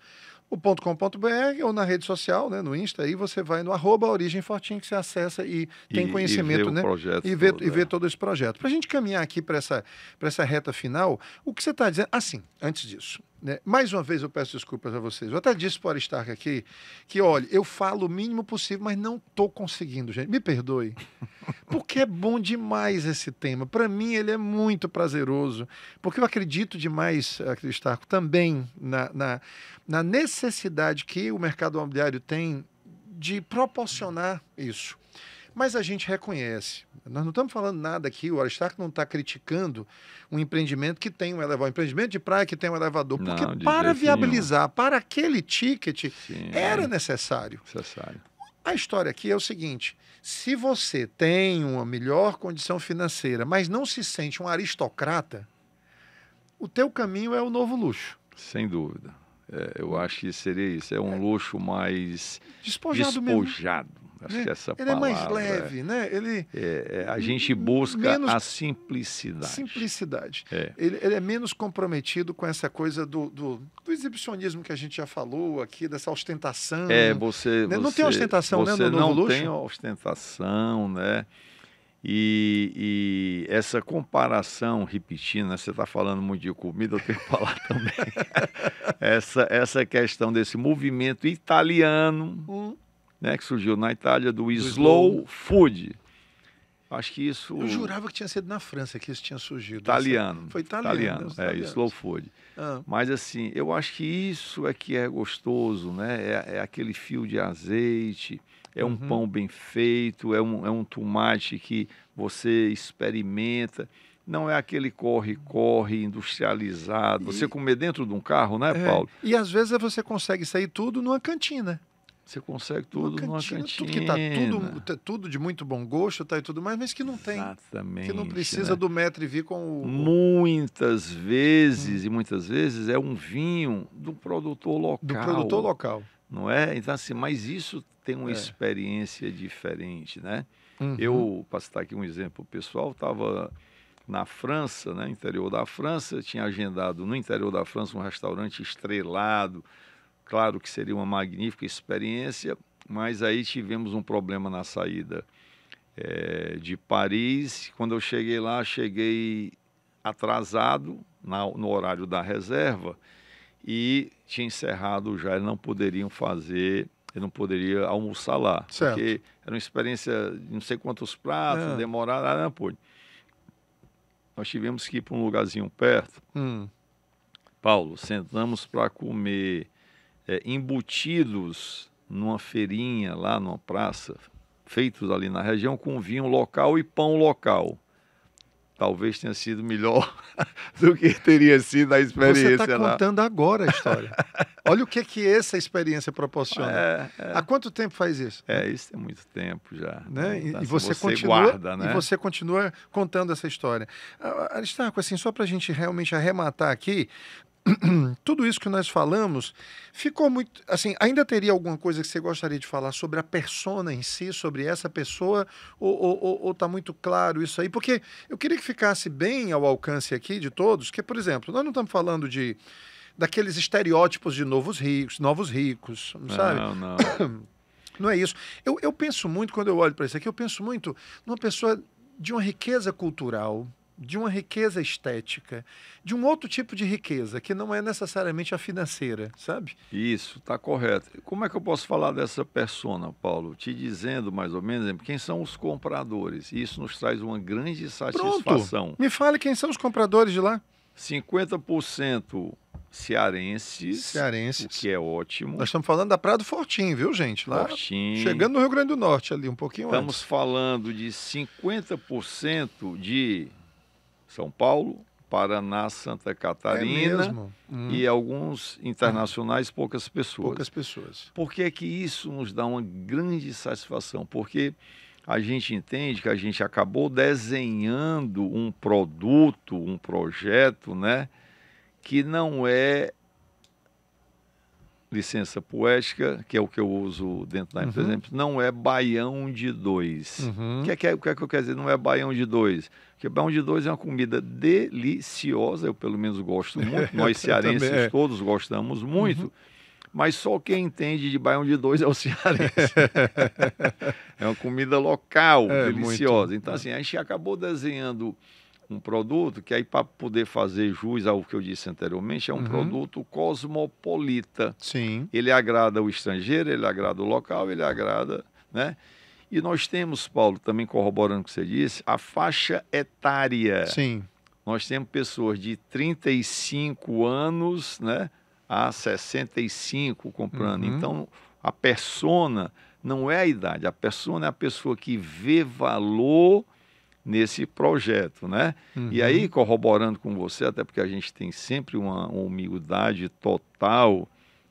O .com.br ou na rede social, né, no Insta, aí você vai no @Origem Fortim, que você acessa e tem conhecimento, né? E vê todo esse projeto. Para a gente caminhar aqui para essa reta final, o que você está dizendo? Assim, antes disso, né? Mais uma vez eu peço desculpas a vocês. Eu até disse para o Aristarco aqui que, olha, eu falo o mínimo possível, mas não estou conseguindo, gente. Me perdoe. Porque é bom demais esse tema. Para mim, ele é muito prazeroso. Porque eu acredito demais, Aristarco, também na necessidade que o mercado imobiliário tem de proporcionar isso. Mas a gente reconhece. Nós não estamos falando nada aqui, o Aristarco não está criticando um empreendimento que tem um elevador, um empreendimento de praia que tem um elevador, porque para viabilizar, para aquele ticket, era necessário. A história aqui é o seguinte, se você tem uma melhor condição financeira, mas não se sente um aristocrata, o teu caminho é o novo luxo. Sem dúvida. Eu acho que seria isso. É um luxo mais Despojado despojado. mesmo. Acho que essa Ele é palavra. mais leve, né? Ele A gente busca menos a simplicidade. simplicidade. É. Ele é menos comprometido com essa coisa do exibicionismo que a gente já falou aqui, dessa ostentação. Você Não tem ostentação, né, você no novo não luxo? tem ostentação, né? E essa comparação, repetindo, né? Você está falando muito de comida, eu tenho que falar também. essa questão desse movimento italiano, né, que surgiu na Itália, do slow food. Acho que isso... Eu jurava que tinha sido na França que isso tinha surgido. Italiano. Foi italiano. Slow food. Mas assim, eu acho que isso é que é gostoso, né? É aquele fio de azeite, é um pão bem feito, é um tomate que você experimenta. Não é aquele corre-corre industrializado. Você comer dentro de um carro, né, Paulo? E às vezes você consegue sair tudo numa cantina. Você consegue tudo numa cantina. Tudo que está tudo de muito bom gosto, tá, e tudo mais, mas que não tem. Exatamente. Que não precisa, né, do metro e vir com o... Muitas vezes é um vinho do produtor local. Do produtor local. Não é? Então, assim, mas isso tem uma experiência diferente, né? Eu, para citar aqui um exemplo pessoal, estava na França, né, interior da França, tinha agendado no interior da França um restaurante estrelado. Claro que seria uma magnífica experiência, mas aí tivemos um problema na saída de Paris. Quando eu cheguei lá, cheguei atrasado no horário da reserva e tinha encerrado já, eles não poderiam fazer, eu não poderia almoçar lá, certo, porque era uma experiência de não sei quantos pratos, demorada, não pôde. Nós tivemos que ir para um lugarzinho perto. Paulo, sentamos para comer embutidos numa feirinha lá numa praça, feitos ali na região com vinho local e pão local. Talvez tenha sido melhor do que teria sido a experiência lá. Você está contando agora a história. Olha o que essa experiência proporciona. Há quanto tempo faz isso? Isso tem muito tempo já. Né? Então, e você continua, guarda, né? E você continua contando essa história. Aristarco, assim, só para a gente realmente arrematar aqui, tudo isso que nós falamos ficou muito... Assim, ainda teria alguma coisa que você gostaria de falar sobre a persona em si, sobre essa pessoa, ou está muito claro isso aí? Porque eu queria que ficasse bem ao alcance aqui de todos, que, por exemplo, nós não estamos falando daqueles estereótipos de novos ricos, sabe? Não. Não é isso. Eu penso muito, quando eu olho para isso aqui, eu penso muito numa pessoa de uma riqueza cultural, de uma riqueza estética, de um outro tipo de riqueza, que não é necessariamente a financeira, sabe? Isso, está correto. Como é que eu posso falar dessa persona, Paulo? Te dizendo mais ou menos quem são os compradores. Isso nos traz uma grande satisfação. Pronto. Me fale quem são os compradores de lá. 50% cearenses, o que é ótimo. Nós estamos falando da Praia do Fortim, viu, gente? Lá, Fortim. Chegando no Rio Grande do Norte ali, um pouquinho antes. Estamos falando de 50% de São Paulo, Paraná, Santa Catarina e alguns internacionais, poucas pessoas. Poucas pessoas. Por que é que isso nos dá uma grande satisfação? Porque a gente entende que a gente acabou desenhando um produto, um projeto, né, que não é licença poética, que é o que eu uso dentro da empresa, exemplo, não é baião de dois. O que é que eu quero dizer? Não é baião de dois. Porque baião de dois é uma comida deliciosa, eu pelo menos gosto muito, nós cearenses todos gostamos muito, mas só quem entende de baião de dois é o cearense. É uma comida local, deliciosa. Então, assim, a gente acabou desenhando um produto que aí, para poder fazer jus ao que eu disse anteriormente, é um produto cosmopolita. Sim. Ele agrada o estrangeiro, ele agrada o local, ele agrada, né? E nós temos, Paulo, também corroborando o que você disse, a faixa etária. Sim. Nós temos pessoas de 35 anos, né, a 65 comprando. Então, a persona não é a idade, a persona é a pessoa que vê valor nesse projeto, né? E aí, corroborando com você, até porque a gente tem sempre uma humildade total,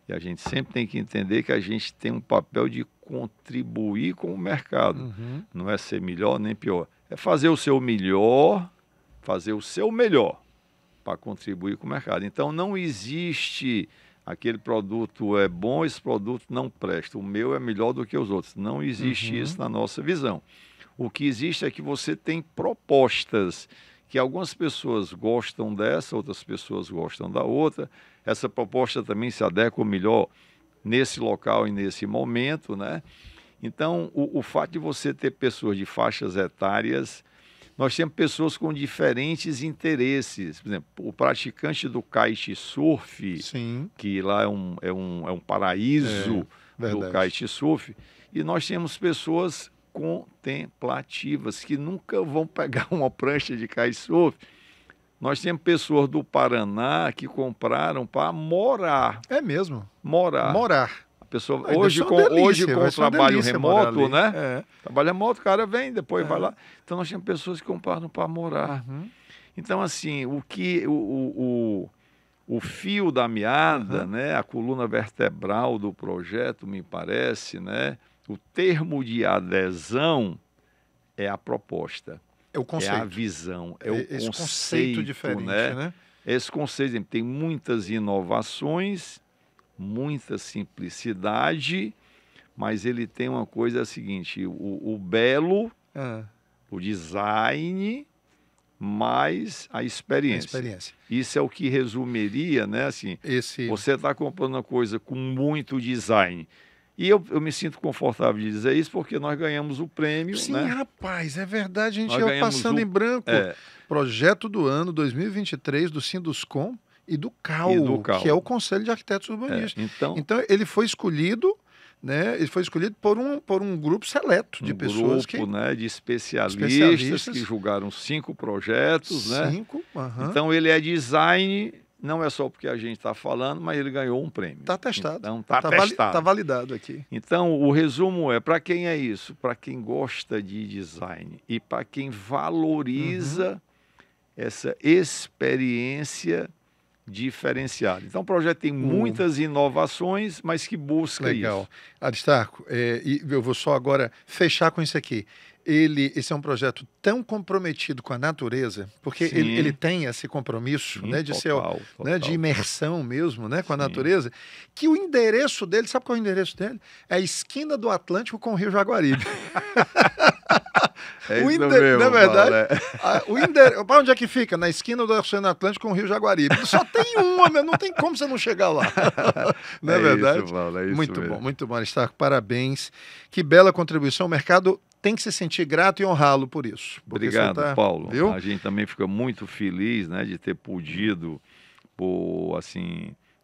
e a gente sempre tem que entender que a gente tem um papel de contribuir com o mercado. Não é ser melhor nem pior. É fazer o seu melhor, para contribuir com o mercado. Então, não existe aquele produto é bom, esse produto não presta, o meu é melhor do que os outros. Não existe isso na nossa visão. O que existe é que você tem propostas, que algumas pessoas gostam dessa, outras pessoas gostam da outra. Essa proposta também se adequa melhor nesse local e nesse momento, né? Então, o fato de você ter pessoas de faixas etárias, nós temos pessoas com diferentes interesses. Por exemplo, o praticante do kitesurf, Sim. que lá é um paraíso do kitesurf, e nós temos pessoas contemplativas que nunca vão pegar uma prancha de kitesurf. Nós temos pessoas do Paraná que compraram para morar. É mesmo? Morar. A pessoa, Mas hoje com o trabalho remoto, né? É. Trabalho remoto, o cara vem, depois vai lá. Então nós temos pessoas que compraram para morar. Então, assim, o fio da meada, né? A coluna vertebral do projeto, me parece, né? O termo de adesão é a proposta. É o conceito. É a visão, é o esse conceito diferente, né? Esse conceito tem muitas inovações, muita simplicidade, mas ele tem uma coisa seguinte, o belo, o design, mais a experiência. Isso é o que resumiria, né? Assim, você está comprando uma coisa com muito design. E eu me sinto confortável de dizer isso porque nós ganhamos o prêmio. Sim, né? Rapaz, é verdade, a gente ia passando em branco. Projeto do ano 2023 do Sinduscom e do CAU, que é o Conselho de Arquitetos Urbanistas. Então, ele foi escolhido, né? Ele foi escolhido por um grupo seleto de pessoas grupo, né, de especialistas que julgaram 5 projetos. 5, né? Então, ele é design. Não é só porque a gente está falando, mas ele ganhou um prêmio. Está testado. Então, está testado. Está validado aqui. Então, o resumo é, para quem é isso? Para quem gosta de design e para quem valoriza essa experiência diferenciada. Então, o projeto tem muitas inovações, mas que busca isso. Legal. Aristarco, e eu vou só agora fechar com isso aqui. Esse é um projeto tão comprometido com a natureza, porque ele tem esse compromisso, né, de total. Né, de imersão mesmo, né, com a natureza, que o endereço dele, sabe qual é o endereço dele? É a esquina do Atlântico com o Rio Jaguaribe. É isso mesmo, não é verdade? Para onde é que fica? Na esquina do Oceano Atlântico com o Rio Jaguaribe. Só tem uma, não tem como você não chegar lá. Não é verdade? Isso, Paulo, é isso muito mesmo. bom, muito bom, Aristarco. Parabéns. Que bela contribuição. O mercado tem que se sentir grato e honrá-lo por isso. Obrigado, Paulo. Viu? A gente também fica muito feliz, né, de ter podido,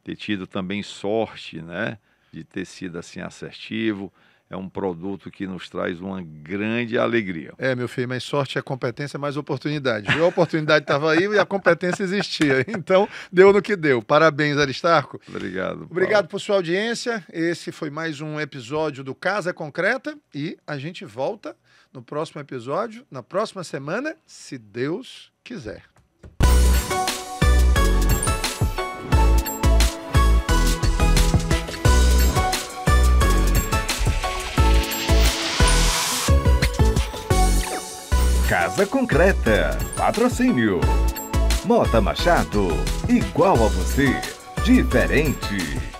ter tido também sorte, né, de ter sido assim assertivo. É um produto que nos traz uma grande alegria. Meu filho, mas sorte é competência, mais oportunidade. Viu? A oportunidade estava aí e a competência existia. Então, deu no que deu. Parabéns, Aristarco. Obrigado, Paulo. Obrigado por sua audiência. Esse foi mais um episódio do Casa Concreta e a gente volta no próximo episódio, na próxima semana, se Deus quiser. Casa Concreta. Patrocínio. Mota Machado. Igual a você. Diferente.